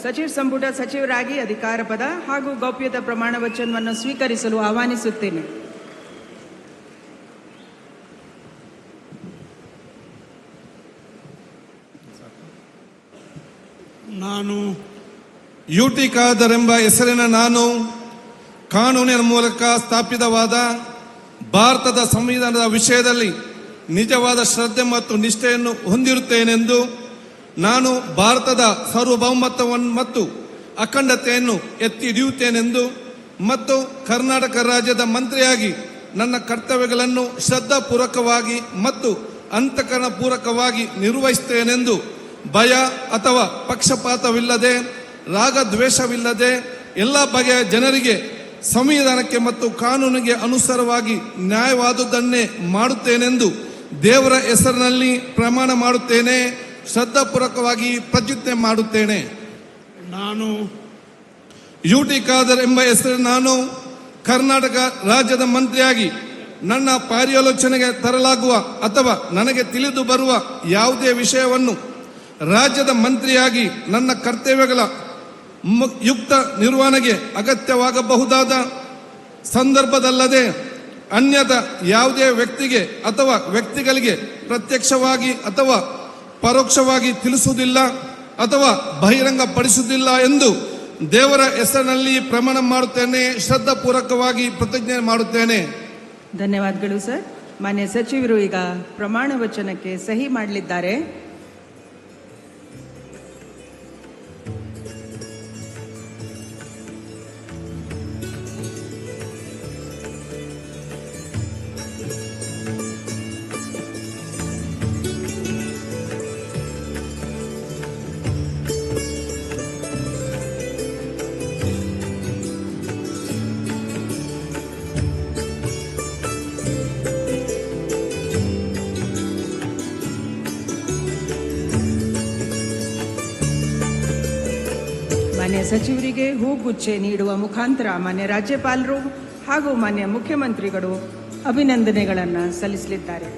ಸಚಿವ ಸಂಪುಟ ಸಚಿವರಾಗಿ ಅಧಿಕಾರ ಪದ ಹಾಗೂ ಗೌಪ್ಯತಾ ಪ್ರಮಾಣ ವಚನವನ್ನು ಸ್ವೀಕರಿಸಲು ಆಹ್ವಾನಿಸುತ್ತೇನೆ. ನಾನು ಯುಟಿ ಖಾದರ್ ಎಂಬ ಹೆಸರಿನ ನಾನು ಕಾನೂನಿನ ಮೂಲಕ ಸ್ಥಾಪಿತವಾದ ಭಾರತದ ಸಂವಿಧಾನದ ವಿಷಯದಲ್ಲಿ ನಿಜವಾದ ಶ್ರದ್ಧೆ ಮತ್ತು ನಿಷ್ಠೆಯನ್ನು ಹೊಂದಿರುತ್ತೇನೆಂದು, ನಾನು ಭಾರತದ ಸಾರ್ವಭೌಮತ್ವವನ್ನು ಮತ್ತು ಅಖಂಡತೆಯನ್ನು ಎತ್ತಿ ಹಿಡಿಯುತ್ತೇನೆಂದು ಮತ್ತು ಕರ್ನಾಟಕ ರಾಜ್ಯದ ಮಂತ್ರಿಯಾಗಿ ನನ್ನ ಕರ್ತವ್ಯಗಳನ್ನು ಶ್ರದ್ಧಾಪೂರ್ವಕವಾಗಿ ಮತ್ತು ಅಂತಃಕರಣಪೂರ್ವಕವಾಗಿ ನಿರ್ವಹಿಸುತ್ತೇನೆಂದು ಭಯ ಅಥವಾ ಪಕ್ಷಪಾತವಿಲ್ಲದೆ, ರಾಗದ್ವೇಷವಿಲ್ಲದೆ ಎಲ್ಲ ಬಗೆಯ ಜನರಿಗೆ ಸಂವಿಧಾನಕ್ಕೆ ಮತ್ತು ಕಾನೂನಿಗೆ ಅನುಸಾರವಾಗಿ ನ್ಯಾಯವಾದುದನ್ನೇ ಮಾಡುತ್ತೇನೆಂದು ದೇವರ ಹೆಸರಿನಲ್ಲಿ ಪ್ರಮಾಣ ಮಾಡುತ್ತೇನೆ. ಶ್ರದ್ಧಾಪೂರ್ವಕವಾಗಿ ಪ್ರತಿಜ್ಞೆ ಮಾಡುತ್ತೇನೆ. ನಾನು ಯುಟಿ ಖಾದರ್ ಎಂಬ ಹೆಸರು ನಾನು ಕರ್ನಾಟಕ ರಾಜ್ಯದ ಮಂತ್ರಿಯಾಗಿ ನನ್ನ ಪರ್ಯಾಲೋಚನೆಗೆ ತರಲಾಗುವ ಅಥವಾ ನನಗೆ ತಿಳಿದು ಬರುವ ಯಾವುದೇ ವಿಷಯವನ್ನು ರಾಜ್ಯದ ಮಂತ್ರಿಯಾಗಿ ನನ್ನ ಕರ್ತವ್ಯಗಳ ಯುಕ್ತ ನಿರ್ವಹಣೆಗೆ ಅಗತ್ಯವಾಗಬಹುದಾದ ಸಂದರ್ಭದಲ್ಲದೆ ಅನ್ಯದ ಯಾವುದೇ ವ್ಯಕ್ತಿಗೆ ಅಥವಾ ವ್ಯಕ್ತಿಗಳಿಗೆ ಪ್ರತ್ಯಕ್ಷವಾಗಿ ಅಥವಾ ಪರೋಕ್ಷವಾಗಿ ತಿಳಿಸುವುದಿಲ್ಲ ಅಥವಾ ಬಹಿರಂಗಪಡಿಸುವುದಿಲ್ಲ ಎಂದು ದೇವರ ಹೆಸರಿನಲ್ಲಿ ಪ್ರಮಾಣ ಮಾಡುತ್ತೇನೆ. ಶ್ರದ್ಧಾಪೂರ್ವಕವಾಗಿ ಪ್ರತಿಜ್ಞೆ ಮಾಡುತ್ತೇನೆ. ಧನ್ಯವಾದಗಳು ಸರ್. ಮಾನ್ಯ ಸಚಿವರು ಈಗ ಪ್ರಮಾಣ ವಚನಕ್ಕೆ ಸಹಿ ಮಾಡಲಿದ್ದಾರೆ. ಮಾನ್ಯ ಸಚಿವರಿಗೆ ಹೂಗುಚ್ಚೆ ನೀಡುವ ಮುಖಾಂತರ ಮಾನ್ಯ ರಾಜ್ಯಪಾಲರು ಹಾಗೂ ಮಾನ್ಯ ಮುಖ್ಯಮಂತ್ರಿಗಳು ಅಭಿನಂದನೆಗಳನ್ನು ಸಲ್ಲಿಸಲಿದ್ದಾರೆ.